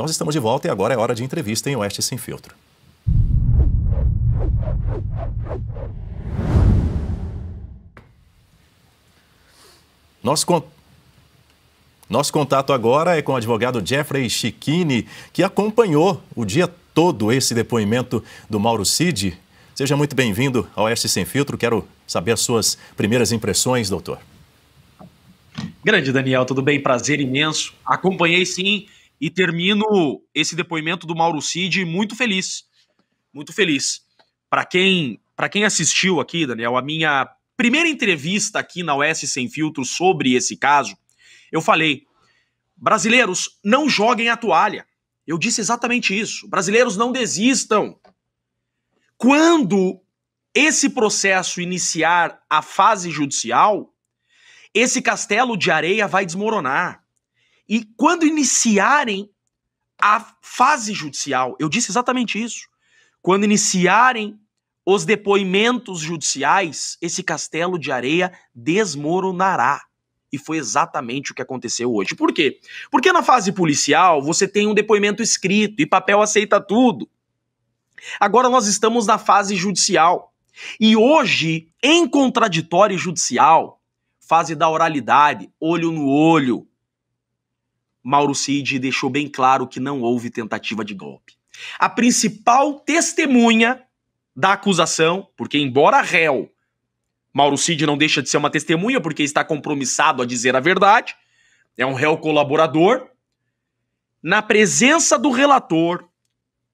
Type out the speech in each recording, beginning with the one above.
Nós estamos de volta e agora é hora de entrevista em Oeste Sem Filtro. Nosso contato agora é com o advogado Jeffrey Cicchini, que acompanhou o dia todo esse depoimento do Mauro Cid. Seja muito bem-vindo ao Oeste Sem Filtro. Quero saber as suas primeiras impressões, doutor. Grande Daniel, tudo bem? Prazer imenso. Acompanhei sim e termino esse depoimento do Mauro Cid muito feliz. Muito feliz. Para quem assistiu aqui, Daniel, a minha primeira entrevista aqui na Oeste Sem Filtro sobre esse caso, eu falei: brasileiros, não joguem a toalha. Eu disse exatamente isso. Brasileiros, não desistam. Quando esse processo iniciar a fase judicial, esse castelo de areia vai desmoronar. E quando iniciarem a fase judicial, eu disse exatamente isso. Quando iniciarem os depoimentos judiciais, esse castelo de areia desmoronará. E foi exatamente o que aconteceu hoje. Por quê? Porque na fase policial você tem um depoimento escrito e papel aceita tudo. Agora nós estamos na fase judicial. E hoje, em contraditório judicial, fase da oralidade, olho no olho, Mauro Cid deixou bem claro que não houve tentativa de golpe. A principal testemunha da acusação, porque embora réu, Mauro Cid não deixa de ser uma testemunha porque está compromissado a dizer a verdade, é um réu colaborador, na presença do relator,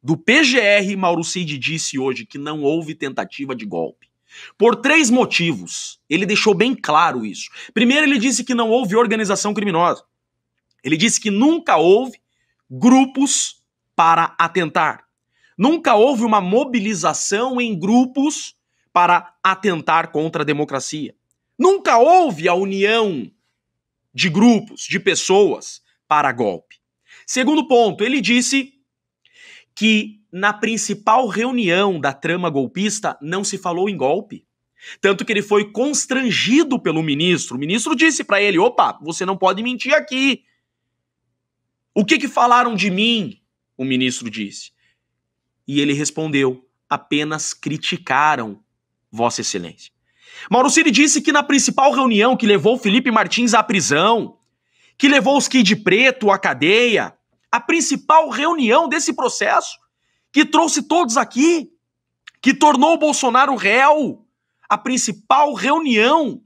do PGR, Mauro Cid disse hoje que não houve tentativa de golpe. Por 3 motivos. Ele deixou bem claro isso. Primeiro, ele disse que não houve organização criminosa. Ele disse que nunca houve grupos para atentar. Nunca houve uma mobilização em grupos para atentar contra a democracia. Nunca houve a união de grupos, de pessoas para golpe. Segundo ponto, ele disse que na principal reunião da trama golpista não se falou em golpe. Tanto que ele foi constrangido pelo ministro. O ministro disse para ele: opa, você não pode mentir aqui. O que falaram de mim? O ministro disse. E ele respondeu: apenas criticaram Vossa Excelência. Mauro Cid disse que na principal reunião que levou Felipe Martins à prisão, que levou os Kid Preto à cadeia, a principal reunião desse processo, que trouxe todos aqui, que tornou o Bolsonaro réu, a principal reunião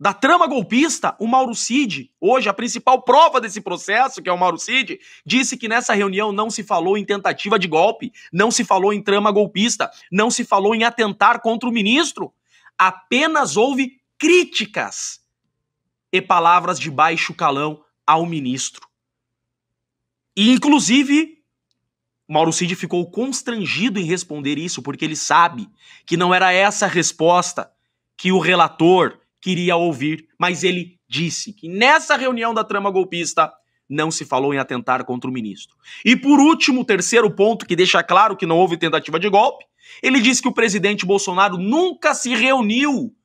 da trama golpista, o Mauro Cid, hoje a principal prova desse processo, que é o Mauro Cid, disse que nessa reunião não se falou em tentativa de golpe, não se falou em trama golpista, não se falou em atentar contra o ministro, apenas houve críticas e palavras de baixo calão ao ministro. E, inclusive, Mauro Cid ficou constrangido em responder isso, porque ele sabe que não era essa a resposta que o relator queria ouvir, mas ele disse que nessa reunião da trama golpista não se falou em atentar contra o ministro. E por último, o terceiro ponto que deixa claro que não houve tentativa de golpe, ele disse que o presidente Bolsonaro nunca se reuniu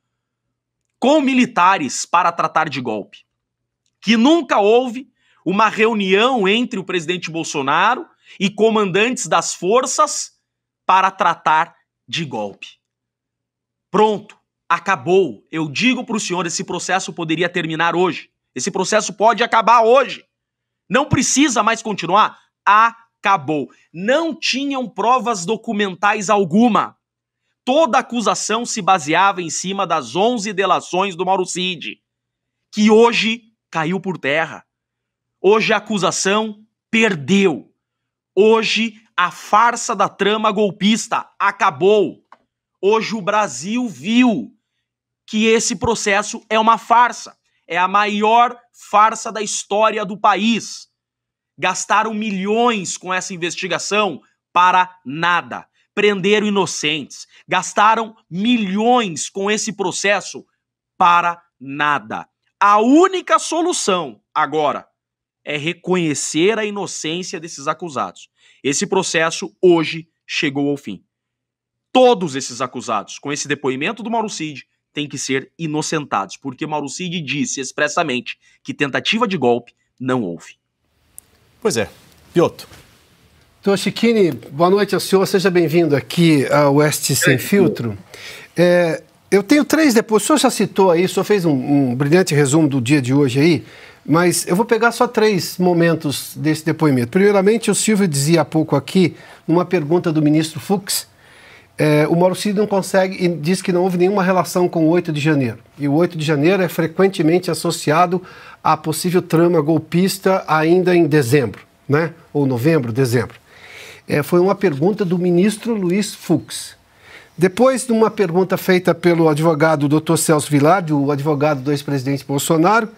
com militares para tratar de golpe. Que nunca houve uma reunião entre o presidente Bolsonaro e comandantes das forças para tratar de golpe. Pronto. Acabou. Eu digo para o senhor, esse processo poderia terminar hoje. Esse processo pode acabar hoje. Não precisa mais continuar. Acabou. Não tinham provas documentais alguma. Toda acusação se baseava em cima das 11 delações do Mauro Cid, que hoje caiu por terra. Hoje a acusação perdeu. Hoje a farsa da trama golpista acabou. Hoje o Brasil viu que esse processo é uma farsa. É a maior farsa da história do país. Gastaram milhões com essa investigação para nada. Prenderam inocentes. Gastaram milhões com esse processo para nada. A única solução agora é reconhecer a inocência desses acusados. Esse processo hoje chegou ao fim. Todos esses acusados, com esse depoimento do Mauro Cid, têm que ser inocentados, porque Mauro Cid disse expressamente que tentativa de golpe não houve. Pois é, Piotr. Doutor Schiquini, boa noite ao senhor, seja bem-vindo aqui ao Oeste Sem Filtro. Eu tenho 3 depoimentos, o senhor já citou aí, o senhor fez um brilhante resumo do dia de hoje aí, mas eu vou pegar só 3 momentos desse depoimento. Primeiramente, o Silvio dizia há pouco aqui, numa pergunta do ministro Fux, o Mauro Cid não consegue, e diz que não houve nenhuma relação com o 8 de janeiro. E o 8 de janeiro é frequentemente associado à possível trama golpista ainda em dezembro, né? Ou novembro, dezembro. Foi uma pergunta do ministro Luiz Fux. Depois de uma pergunta feita pelo advogado Dr. Celso Villar, o advogado do ex-presidente Bolsonaro,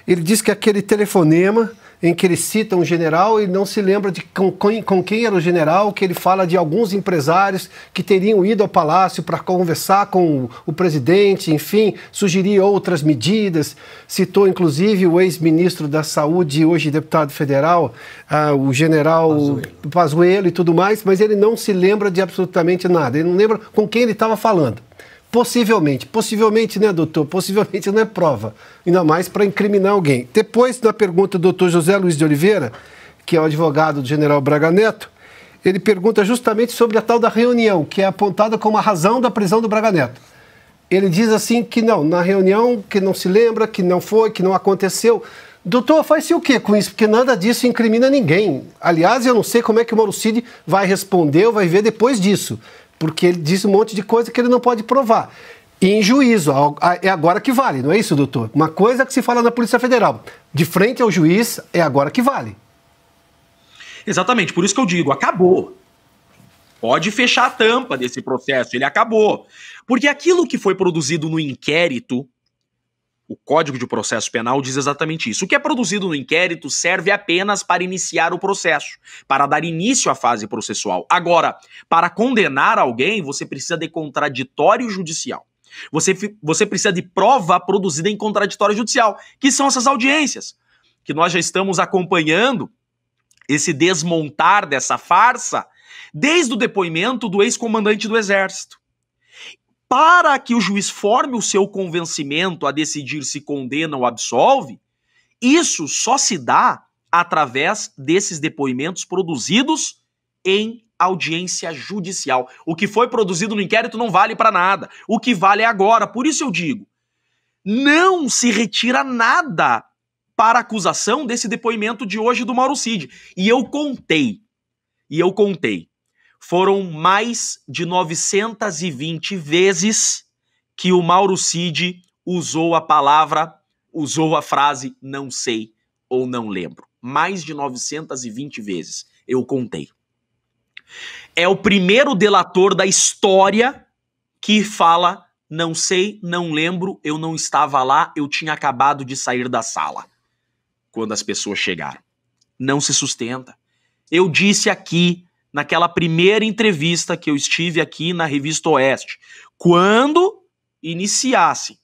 ele diz que aquele telefonema em que ele cita um general, ele não se lembra de com quem era o general, que ele fala de alguns empresários que teriam ido ao Palácio para conversar com o presidente, enfim, sugerir outras medidas. Citou, inclusive, o ex-ministro da Saúde, hoje deputado federal, o general Pazuello e tudo mais, mas ele não se lembra de absolutamente nada. Ele não lembra com quem ele estava falando. Possivelmente, né, doutor? Possivelmente não é prova, ainda mais para incriminar alguém. Depois, na pergunta do doutor José Luiz de Oliveira, que é o advogado do general Braga Neto, ele pergunta justamente sobre a tal da reunião, que é apontada como a razão da prisão do Braga Neto. Ele diz assim que não, na reunião, que não se lembra, que não foi, que não aconteceu. Doutor, faz-se o quê com isso? Porque nada disso incrimina ninguém. Aliás, eu não sei como é que o Mauro Cid vai responder ou vai ver depois disso, porque ele diz um monte de coisa que ele não pode provar. E em juízo, é agora que vale, não é isso, doutor? Uma coisa que se fala na Polícia Federal, de frente ao juiz, é agora que vale. Exatamente, por isso que eu digo, acabou. Pode fechar a tampa desse processo, ele acabou. Porque aquilo que foi produzido no inquérito, o Código de Processo Penal diz exatamente isso. O que é produzido no inquérito serve apenas para iniciar o processo, para dar início à fase processual. Agora, para condenar alguém, você precisa de contraditório judicial. Você precisa de prova produzida em contraditório judicial, que são essas audiências, que nós já estamos acompanhando esse desmontar dessa farsa desde o depoimento do ex-comandante do Exército. Para que o juiz forme o seu convencimento a decidir se condena ou absolve, isso só se dá através desses depoimentos produzidos em audiência judicial. O que foi produzido no inquérito não vale para nada. O que vale é agora. Por isso eu digo, não se retira nada para a acusação desse depoimento de hoje do Mauro Cid. E eu contei. Foram mais de 920 vezes que o Mauro Cid usou a frase não sei ou não lembro. Mais de 920 vezes, eu contei. É o primeiro delator da história que fala não sei, não lembro, eu não estava lá, eu tinha acabado de sair da sala quando as pessoas chegaram. Não se sustenta. Eu disse aqui, naquela primeira entrevista que eu estive aqui na Revista Oeste, quando iniciassem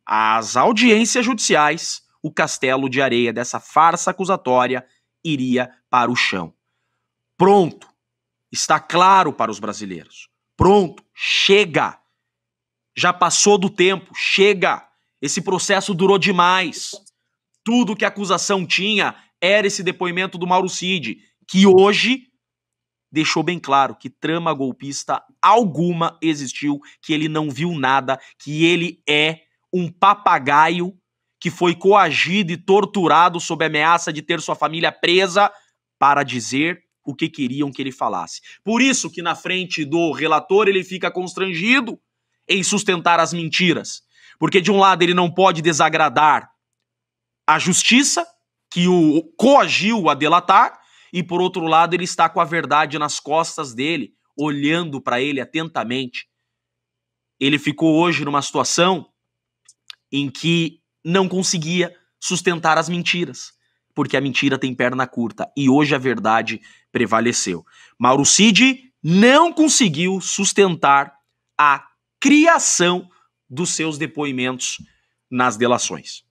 as audiências judiciais, o castelo de areia dessa farsa acusatória iria para o chão. Pronto. Está claro para os brasileiros. Pronto. Chega. Já passou do tempo. Chega. Esse processo durou demais. Tudo que a acusação tinha era esse depoimento do Mauro Cid, que hoje deixou bem claro que trama golpista alguma existiu, que ele não viu nada, que ele é um papagaio que foi coagido e torturado sob ameaça de ter sua família presa para dizer o que queriam que ele falasse. Por isso que na frente do relator ele fica constrangido em sustentar as mentiras. Porque de um lado ele não pode desagradar a justiça, que o coagiu a delatar, e por outro lado ele está com a verdade nas costas dele, olhando para ele atentamente. Ele ficou hoje numa situação em que não conseguia sustentar as mentiras, porque a mentira tem perna curta, e hoje a verdade prevaleceu. Mauro Cid não conseguiu sustentar a criação dos seus depoimentos nas delações.